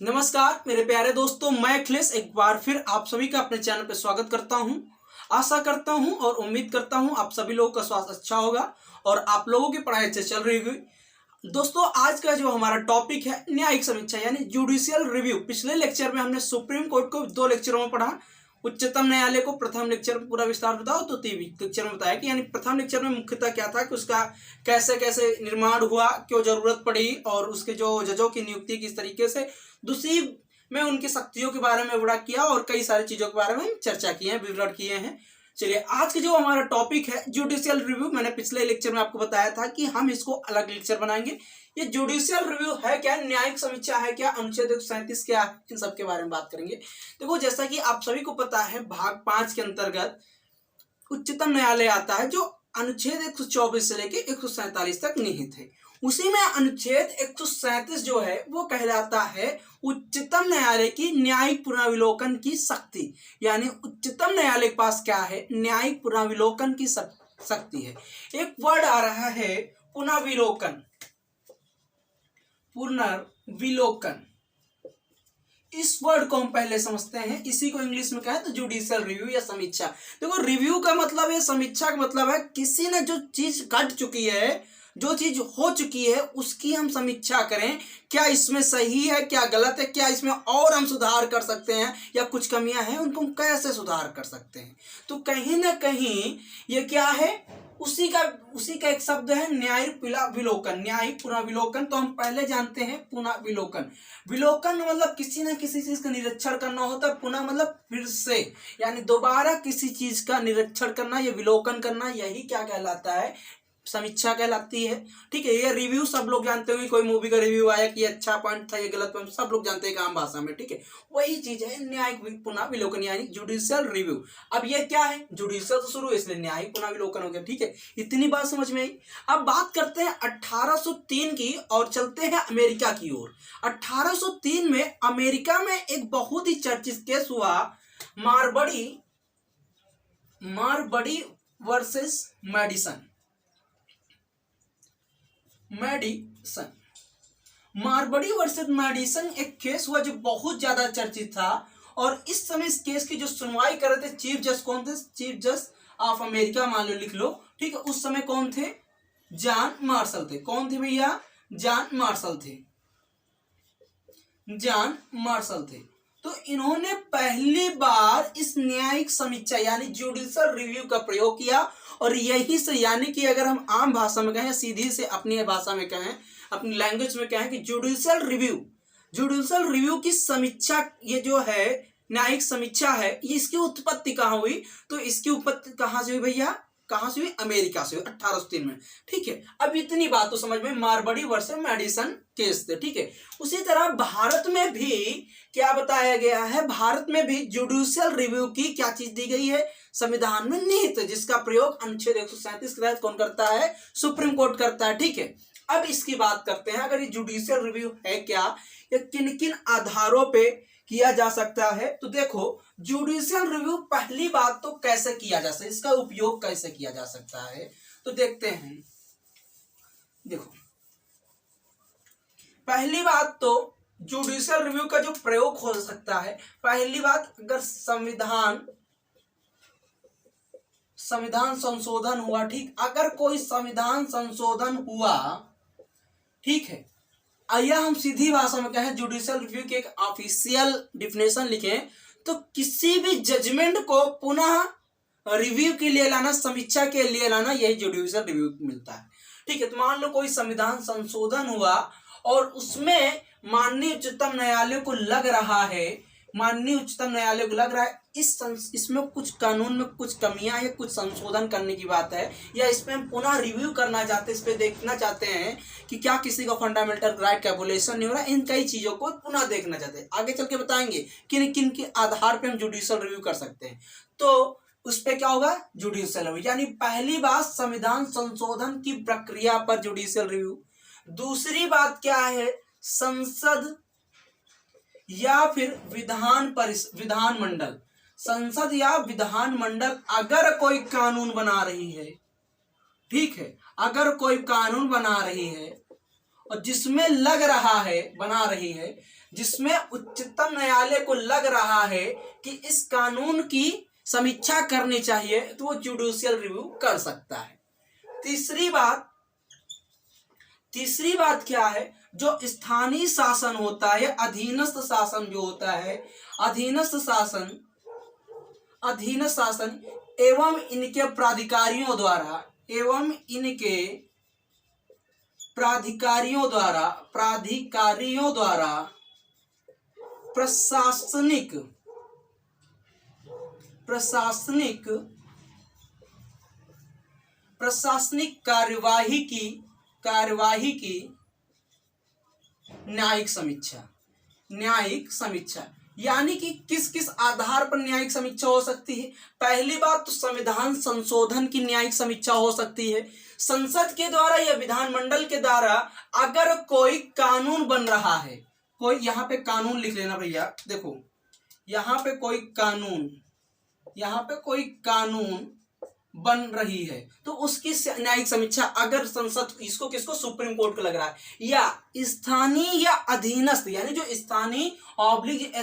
नमस्कार मेरे प्यारे दोस्तों, मैं अखिलेश एक बार फिर आप सभी का अपने चैनल पर स्वागत करता हूं। आशा करता हूं और उम्मीद करता हूं आप सभी लोगों का स्वास्थ्य अच्छा होगा और आप लोगों की पढ़ाई अच्छे चल रही होगी। दोस्तों, आज का जो हमारा टॉपिक है न्यायिक समीक्षा यानी जुडिशियल रिव्यू। पिछले लेक्चर में हमने सुप्रीम कोर्ट को 2 लेक्चरों में पढ़ा, उच्चतम न्यायालय को प्रथम लेक्चर में पूरा विस्तार बताओ तो 3 लेक्चर में बताया कि यानी प्रथम लेक्चर में मुख्यतः क्या था कि उसका कैसे कैसे निर्माण हुआ, क्यों जरूरत पड़ी और उसके जो जजों की नियुक्ति किस तरीके से। दूसरी में उनकी शक्तियों के बारे में बड़ा किया और कई सारी चीजों के बारे में हम चर्चा किए हैं, विवरण किए हैं। चलिए, आज के जो हमारा टॉपिक है जुडिशियल रिव्यू, मैंने पिछले लेक्चर में आपको बताया था कि हम इसको अलग लेक्चर बनाएंगे। ये जुडिशियल रिव्यू है क्या, न्यायिक समीक्षा है क्या, अनुच्छेद 137 क्या है, इन सब के बारे में बात करेंगे। देखो, जैसा कि आप सभी को पता है, भाग 5 के अंतर्गत उच्चतम न्यायालय आता है जो अनुच्छेद 124 से लेके 147 तक निहित है। उसी में अनुच्छेद 137 जो है वो कहलाता है उच्चतम न्यायालय की न्यायिक पुनर्विलोकन की शक्ति। यानी उच्चतम न्यायालय के पास क्या है, न्यायिक पुनर्विलोकन की शक्ति है। एक वर्ड आ रहा है पुनर्विलोकन, पुनर्विलोकन। इस वर्ड को हम पहले समझते हैं, इसी को इंग्लिश में कहें तो जुडिशियल रिव्यू या समीक्षा। देखो, रिव्यू का मतलब है, समीक्षा का मतलब है किसी ने जो चीज घट चुकी है, जो चीज हो चुकी है उसकी हम समीक्षा करें। क्या इसमें सही है, क्या गलत है, क्या इसमें और हम सुधार कर सकते हैं या कुछ कमियां हैं उनको हम कैसे सुधार कर सकते हैं। तो कहीं ना कहीं ये क्या है, उसी का एक शब्द है न्यायिक विलोकन, न्यायिक पुनर्विलोकन। तो हम पहले जानते हैं पुनर्विलोकन। विलोकन मतलब किसी न किसी चीज का निरीक्षण करना होता है, पुनः मतलब फिर से, यानी दोबारा किसी चीज का निरीक्षण करना, या विलोकन करना, यही क्या कहलाता है, समीक्षा कहलाती है। ठीक है, ये रिव्यू सब लोग जानते होंगे, कोई मूवी का रिव्यू आया कि अच्छा पॉइंट था, ये गलत पॉइंट, सब लोग जानते हैं आम भाषा में। ठीक है, वही चीज है न्यायिक पुनर्विलोकन यानी जुडिशियल रिव्यू। अब ये क्या है, जुडिशियल तो शुरू है इसलिए न्यायिक पुनर्विलोकन हो गया। ठीक है, इतनी बात समझ में आई। अब बात करते हैं 1803 की और चलते हैं अमेरिका की ओर। 1803 में अमेरिका में एक बहुत ही चर्चित केस हुआ, मारबडी वर्सेस मेडिसन। मारबडी वर्सेस मेडिसन एक केस हुआ जो बहुत ज्यादा चर्चित था। और इस समय इस केस की जो सुनवाई कर रहे थे चीफ जज कौन थे, चीफ जज ऑफ अमेरिका, मान लो, लिख लो। ठीक है, उस समय कौन थे, जॉन मार्शल थे। कौन थे भैया, जॉन मार्शल थे, जॉन मार्शल थे। तो इन्होंने पहली बार इस न्यायिक समीक्षा यानी जुडिशियल रिव्यू का प्रयोग किया। और यही से, यानी कि अगर हम आम भाषा में कहें, सीधी से अपनी भाषा में कहें, अपनी लैंग्वेज में कहें कि जुडिशियल रिव्यू की समीक्षा, ये जो है न्यायिक समीक्षा है, ये इसकी उत्पत्ति कहाँ हुई, तो इसकी उत्पत्ति कहाँ से हुई भैया, कहां से हुई, अमेरिका से हुई 1803 में। ठीक है, अब इतनी बात तो समझ में, मारबडी वर्सेस मेडिसन केस थे। ठीक है, उसी तरह भारत में भी क्या बताया गया है, भारत में भी जुडिशियल रिव्यू की क्या चीज दी गई है, संविधान में निहित, जिसका प्रयोग अनुच्छेद 137 के तहत कौन करता है, सुप्रीम कोर्ट करता है। ठीक है, अब इसकी बात करते हैं, अगर ये जुडिशियल रिव्यू है क्या, या किन किन आधारों पे किया जा सकता है। तो देखो, जुडिशियल रिव्यू पहली बात तो कैसे किया जा सकता है, इसका उपयोग कैसे किया जा सकता है, तो देखते हैं। देखो, पहली बात तो जुडिशियल रिव्यू का जो प्रयोग हो सकता है, पहली बात, अगर संविधान संशोधन हुआ। ठीक, अगर कोई संविधान संशोधन हुआ, ठीक है, आइए हम सीधी भाषा में कहें, जुडिशियल रिव्यू की एक ऑफिशियल डिफिनेशन लिखें तो किसी भी जजमेंट को पुनः रिव्यू के लिए लाना, समीक्षा के लिए लाना, यही जुडिशियल रिव्यू मिलता है। ठीक है, तो मान लो कोई संविधान संशोधन हुआ और उसमें माननीय उच्चतम न्यायालय को लग रहा है, इसमें कुछ कानून में कुछ कमियां है, कुछ संशोधन करने की बात है, या इसमें हम पुनः रिव्यू करना चाहते हैं, इस पे देखना चाहते हैं कि क्या किसी का फंडामेंटल राइट का वोलेशन नहीं हो रहा, इन कई चीजों को पुनः देखना चाहते हैं। आगे चल के बताएंगे किन किन के आधार पे हम जुडिशियल रिव्यू कर सकते हैं। तो उस पे क्या होगा, जुडिशियल रिव्यू, यानी पहली बात संविधान संशोधन की प्रक्रिया पर जुडिशियल रिव्यू। दूसरी बात क्या है, संसद या फिर विधानमंडल, संसद या विधानमंडल अगर कोई कानून बना रही है, ठीक है, अगर कोई कानून बना रही है और जिसमें लग रहा है, बना रही है, जिसमें उच्चतम न्यायालय को लग रहा है कि इस कानून की समीक्षा करनी चाहिए, तो वो जुडिशियल रिव्यू कर सकता है। तीसरी बात क्या है, जो स्थानीय शासन होता है, अधीनस्थ शासन जो होता है, अधीनस्थ शासन एवं इनके प्राधिकारियों द्वारा प्रशासनिक कार्यवाही की न्यायिक समीक्षा यानी कि किस किस आधार पर न्यायिक समीक्षा हो सकती है। पहली बात तो संविधान संशोधन की न्यायिक समीक्षा हो सकती है। संसद के द्वारा या विधानमंडल के द्वारा अगर कोई कानून बन रहा है, कोई यहाँ पे कानून लिख लेना भैया, देखो यहाँ पे कोई कानून बन रही है तो उसकी न्यायिक समीक्षा, अगर संसद इसको किसको सुप्रीम कोर्ट को लग रहा है, या स्थानीय या अधीनस्थ यानी जो स्थानीय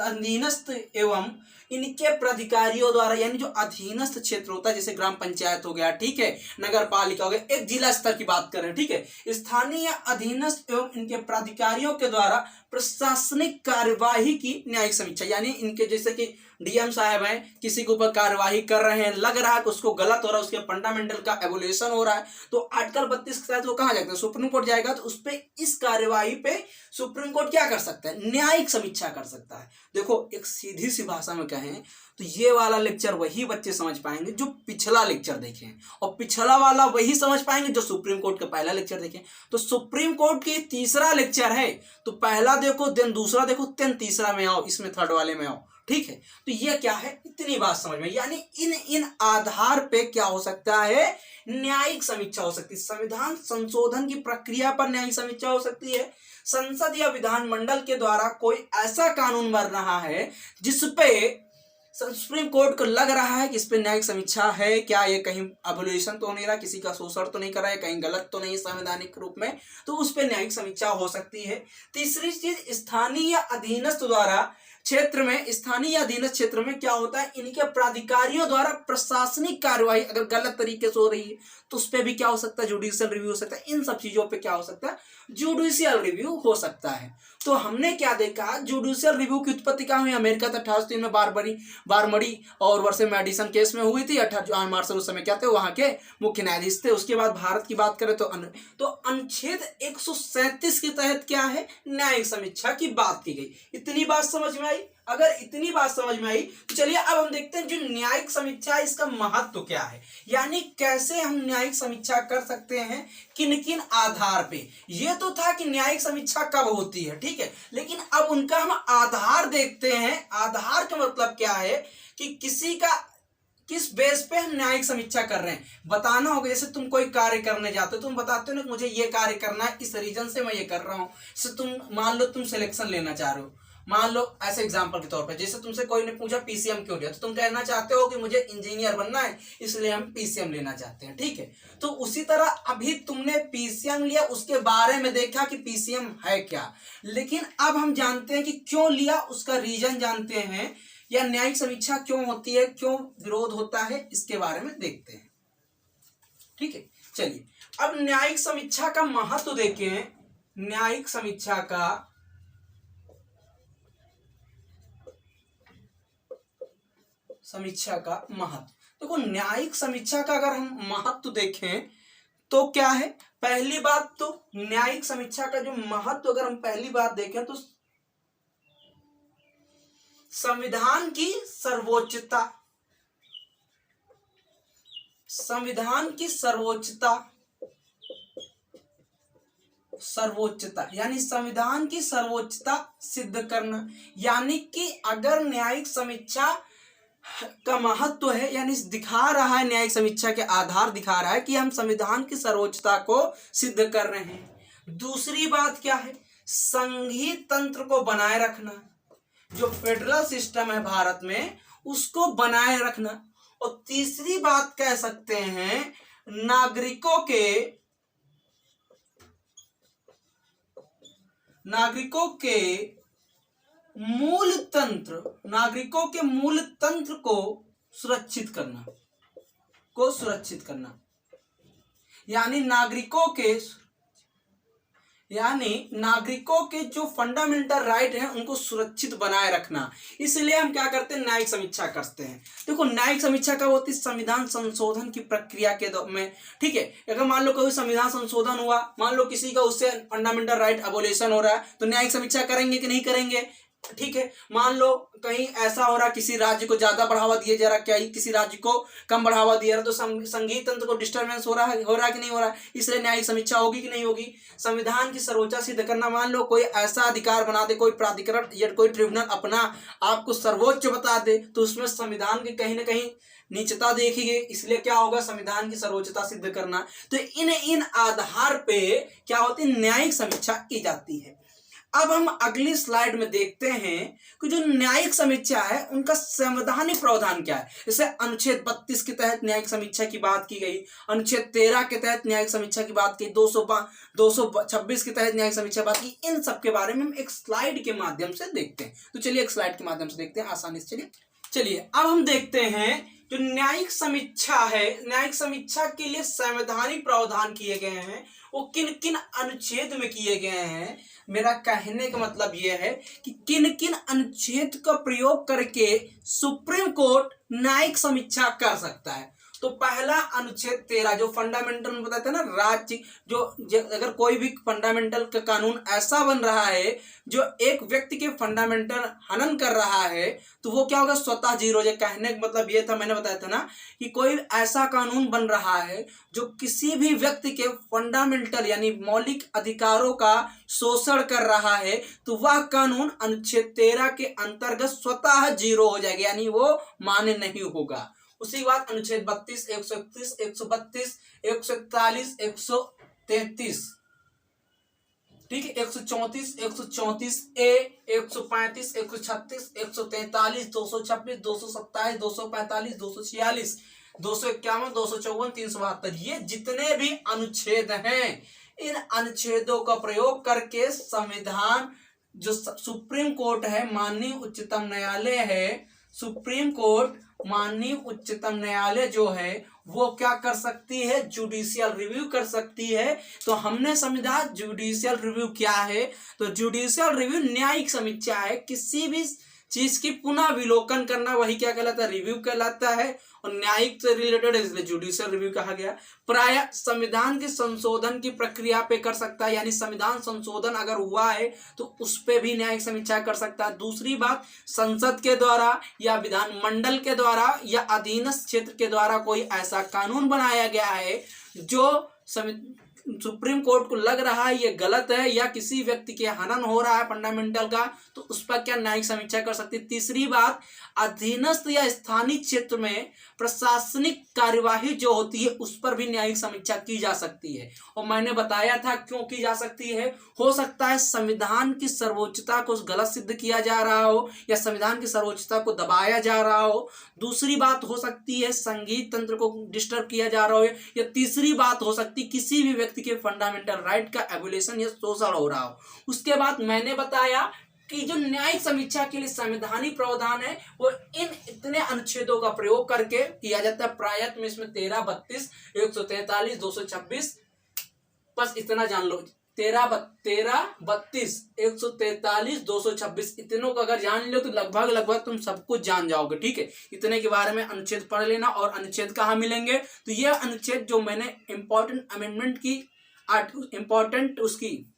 अधीनस्थ एवं इनके प्राधिकारियों द्वारा, यानी जो अधीनस्थ क्षेत्र होता है, जैसे ग्राम पंचायत हो गया, ठीक है, नगर पालिका हो गया, एक जिला स्तर की बात कर रहे हैं, ठीक है, स्थानीय अधीनस्थ एवं इनके प्राधिकारियों के द्वारा प्रशासनिक कार्यवाही की न्यायिक समीक्षा, यानी इनके जैसे कि डीएम साहब हैं, किसी के ऊपर कार्यवाही कर रहे हैं, लग रहा है कि उसको गलत हो रहा है, उसके फंडामेंटल का एवोल्यूशन हो रहा है, तो आर्टिकल 32 के तहत वो कहाँ जाता है, सुप्रीम कोर्ट जाएगा, तो उस पे इस कार्यवाही पे सुप्रीम कोर्ट क्या कर सकता है, न्यायिक समीक्षा कर सकता है। देखो एक सीधी सी भाषा में कहें तो ये वाला लेक्चर वही बच्चे समझ पाएंगे जो पिछला लेक्चर देखें, और पिछला वाला वही समझ पाएंगे जो सुप्रीम कोर्ट का पहला लेक्चर देखें। तो सुप्रीम कोर्ट की तीसरा लेक्चर है, तो पहला देखो, देन दूसरा देखो, देन तीसरा में आओ, इसमें थर्ड वाले में आओ, ठीक है। तो ये क्या है, इतनी बात समझ में, यानी इन आधार पे क्या हो सकता है, न्यायिक समीक्षा हो सकती है। संविधान संशोधन की प्रक्रिया पर न्यायिक समीक्षा हो सकती है। संसद या विधानमंडल के द्वारा कोई ऐसा कानून बन रहा है जिसपे सुप्रीम कोर्ट को लग रहा है कि इस पे न्यायिक समीक्षा है क्या, ये कहीं अबोल्यूशन तो नहीं रहा, किसी का शोषण तो नहीं कर रहा है, कहीं गलत तो नहीं संवैधानिक रूप में, तो उस पे न्यायिक समीक्षा हो सकती है। तीसरी चीज, स्थानीय अधीनस्थ द्वारा क्षेत्र में, स्थानीय अधीनस्थ क्षेत्र में क्या होता है, इनके प्राधिकारियों द्वारा प्रशासनिक कार्यवाही अगर गलत तरीके से हो रही है तो उस पर भी क्या हो सकता है, जुडिशियल रिव्यू हो सकता है। इन सब चीजों पे क्या हो सकता है, जुडिशियल रिव्यू हो सकता है। तो हमने क्या देखा, जुडिशियल रिव्यू की उत्पत्ति कहाँ हुई, अमेरिका था 1803 में बारमड़ी और वर्से मेडिसन केस में हुई थी। 18 जॉन मार्शल उस समय क्या थे, वहां के मुख्य न्यायाधीश थे। उसके बाद भारत की बात करें तो अनुच्छेद 137 के तहत क्या है, न्यायिक समीक्षा की बात की गई। इतनी बात समझ में आई? अगर इतनी बात समझ में आई तो चलिए अब हम देखते हैं जो न्यायिक समीक्षा है इसका महत्व क्या है, यानी कैसे हम न्यायिक समीक्षा कर सकते हैं, किन किन आधार पे। ये तो था कि न्यायिक समीक्षा कब होती है, ठीक है, लेकिन अब उनका हम आधार देखते हैं। आधार का मतलब क्या है कि किस बेस पे हम न्यायिक समीक्षा कर रहे हैं, बताना होगा। जैसे तुम कोई कार्य करने जाते हो, तुम बताते हो ना मुझे ये कार्य करना है, इस रीजन से मैं ये कर रहा हूं। जैसे तुम मान लो तुम सिलेक्शन लेना चाह रहे हो, मान लो ऐसे एग्जांपल के तौर पे, जैसे तुमसे कोई ने पूछा पीसीएम क्यों लिया, तो तुम कहना चाहते हो कि मुझे इंजीनियर बनना है इसलिए हम पीसीएम लेना चाहते हैं, ठीक है। तो उसी तरह अभी तुमने पीसीएम लिया, उसके बारे में देखा कि पीसीएम है क्या, लेकिन अब हम जानते हैं कि क्यों लिया, उसका रीजन जानते हैं, या न्यायिक समीक्षा क्यों होती है, क्यों विरोध होता है, इसके बारे में देखते हैं, ठीक है। चलिए अब न्यायिक समीक्षा का महत्व देखें। न्यायिक समीक्षा का महत्व देखो, न्यायिक समीक्षा का अगर हम महत्व देखें तो क्या है, पहली बात तो न्यायिक समीक्षा का जो महत्व अगर हम पहली बात देखें तो संविधान की सर्वोच्चता यानी संविधान की सर्वोच्चता सिद्ध करना, यानी कि अगर न्यायिक समीक्षा का महत्व है, यानी दिखा रहा है, न्यायिक समीक्षा के आधार दिखा रहा है कि हम संविधान की सर्वोच्चता को सिद्ध कर रहे हैं। दूसरी बात क्या है, संघीय तंत्र को बनाए रखना, जो फेडरल सिस्टम है भारत में उसको बनाए रखना। और तीसरी बात कह सकते हैं, नागरिकों के मूल तंत्र, नागरिकों के मूल तंत्र को सुरक्षित करना, यानी नागरिकों के जो फंडामेंटल राइट हैं उनको सुरक्षित बनाए रखना। इसलिए हम क्या करते हैं, न्यायिक समीक्षा करते हैं। देखो न्यायिक समीक्षा कब होती है, संविधान संशोधन की प्रक्रिया के में, ठीक है। अगर मान लो कोई संविधान संशोधन हुआ, मान लो किसी का उससे फंडामेंटल राइट अबोलिशन हो रहा है, तो न्यायिक समीक्षा करेंगे कि नहीं करेंगे, ठीक है। मान लो कहीं ऐसा हो रहा, किसी राज्य को ज्यादा बढ़ावा दिया जा रहा, क्या किसी राज्य को कम बढ़ावा दिया रहा, तो संघीय तंत्र को डिस्टर्बेंस हो रहा है कि नहीं हो रहा है, इसलिए न्यायिक समीक्षा होगी कि नहीं होगी। संविधान की सर्वोच्चता सिद्ध करना, मान लो कोई ऐसा अधिकार बना दे, कोई प्राधिकरण या कोई ट्रिब्यूनल अपना आपको सर्वोच्च बता दे, तो उसमें संविधान की कहीं ना कहीं नीचता देखी गई, इसलिए क्या होगा, संविधान की सर्वोच्चता सिद्ध करना। तो इन आधार पे क्या होती है, न्यायिक समीक्षा की जाती है। अब हम अगली स्लाइड में देखते हैं कि जो न्यायिक समीक्षा है उनका संवैधानिक प्रावधान क्या है। जैसे अनुच्छेद 32 के तहत न्यायिक समीक्षा की बात की गई, अनुच्छेद 13 के तहत न्यायिक समीक्षा की बात की, 226 के तहत न्यायिक समीक्षा बात की। इन सब के बारे में हम एक स्लाइड के माध्यम से देखते हैं। तो चलिए एक स्लाइड के माध्यम से देखते हैं आसानी से। चलिए अब हम देखते हैं जो न्यायिक समीक्षा है, न्यायिक समीक्षा के लिए संवैधानिक प्रावधान किए गए हैं, वो किन किन अनुच्छेद में किए गए हैं। मेरा कहने का मतलब यह है कि किन किन अनुच्छेद का प्रयोग करके सुप्रीम कोर्ट न्यायिक समीक्षा कर सकता है। तो पहला अनुच्छेद 13 जो फंडामेंटल में बताते हैं ना, राज्य जो अगर कोई भी फंडामेंटल का कानून ऐसा बन रहा है जो एक व्यक्ति के फंडामेंटल हनन कर रहा है, तो वो क्या होगा, स्वतः जीरो। जो कहने का मतलब ये था, मैंने बताया था ना कि कोई ऐसा कानून बन रहा है जो किसी भी व्यक्ति के फंडामेंटल यानी मौलिक अधिकारों का शोषण कर रहा है, तो वह कानून अनुच्छेद 13 के अंतर्गत स्वतः जीरो हो जाएगा, यानी वो मान्य नहीं होगा। उसी बात अनुच्छेद 32, 131, 132, 141, 133, ठीक है, 134, 134 ए, 135, 136, 143, 226, 227, 245, 246, 251, 254, 372, ये जितने भी अनुच्छेद हैं, इन अनुच्छेदों का प्रयोग करके संविधान जो सुप्रीम कोर्ट है, माननीय उच्चतम न्यायालय है, सुप्रीम कोर्ट माननीय उच्चतम न्यायालय जो है वो क्या कर सकती है, जुडिशियल रिव्यू कर सकती है। तो हमने समझा जुडिशियल रिव्यू क्या है, तो जुडिशियल रिव्यू न्यायिक समीक्षा है, किसी भी चीज की पुनः विलोकन करना, वही क्या कहलाता है, रिव्यू कहलाता है। और न्यायिक से रिलेटेड इसलिए जुडिशियल रिव्यू कहा गया। प्राय संविधान के संशोधन की प्रक्रिया पे कर सकता है, यानी संविधान संशोधन अगर हुआ है तो उस पे भी न्यायिक समीक्षा कर सकता है। दूसरी बात, संसद के द्वारा या विधानमंडल के द्वारा या अधीनस्थ क्षेत्र के द्वारा कोई ऐसा कानून बनाया गया है जो सुप्रीम कोर्ट को लग रहा है ये गलत है या किसी व्यक्ति के हनन हो रहा है फंडामेंटल का, तो उस पर क्या न्यायिक समीक्षा कर सकती है। तीसरी बात, अधीनस्थ या स्थानीय क्षेत्र में प्रशासनिक कार्यवाही जो होती है उस पर भी न्यायिक समीक्षा की जा सकती है। और मैंने बताया था क्यों की जा सकती है। हो सकता है संविधान की सर्वोच्चता को गलत सिद्ध किया जा रहा हो या संविधान की सर्वोच्चता को दबाया जा रहा हो। दूसरी बात हो सकती है संघीय तंत्र को डिस्टर्ब किया जा रहा हो, या तीसरी बात हो सकती है किसी भी व्यक्ति के फंडामेंटल राइट का एबोलिशन या शोषण हो रहा हो। उसके बाद मैंने बताया कि जो न्यायिक समीक्षा के लिए संवैधानिक प्रावधान है वो इन इतने अनुच्छेदों का प्रयोग करके किया जाता है। प्रायत में इसमें 13, 32, 143, 226, बस इतना जान लो। 13, 32, 143, 226 इतनों को अगर जान लो तो लगभग तुम सब कुछ जान जाओगे। ठीक है, इतने के बारे में अनुच्छेद पढ़ लेना। और अनुच्छेद कहाँ मिलेंगे, तो ये अनुच्छेद जो मैंने इंपॉर्टेंट अमेंडमेंट की इंपॉर्टेंट उसकी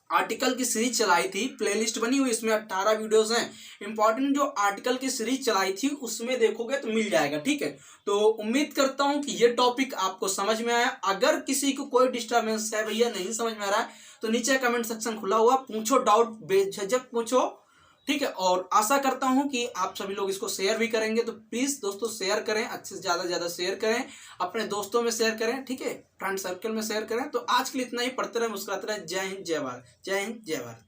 आर्टिकल की सीरीज चलाई थी, प्लेलिस्ट बनी हुई, इसमें 18 वीडियोस हैं। इंपॉर्टेंट जो आर्टिकल की सीरीज चलाई थी उसमें देखोगे तो मिल जाएगा। ठीक है, तो उम्मीद करता हूं कि ये टॉपिक आपको समझ में आया। अगर किसी को कोई डिस्टर्बेंस है, भैया नहीं समझ में आ रहा है, तो नीचे कमेंट सेक्शन खुला हुआ, पूछो, डाउट बेझिझक पूछो। ठीक है, और आशा करता हूं कि आप सभी लोग इसको शेयर भी करेंगे। तो प्लीज दोस्तों शेयर करें, अच्छे से ज्यादा शेयर करें, अपने दोस्तों में शेयर करें। ठीक है, फ्रेंड सर्कल में शेयर करें। तो आज के लिए इतना ही, पढ़ते रहे, मुस्कुराते रहे। जय हिंद, जय भारत। जय हिंद, जय भारत।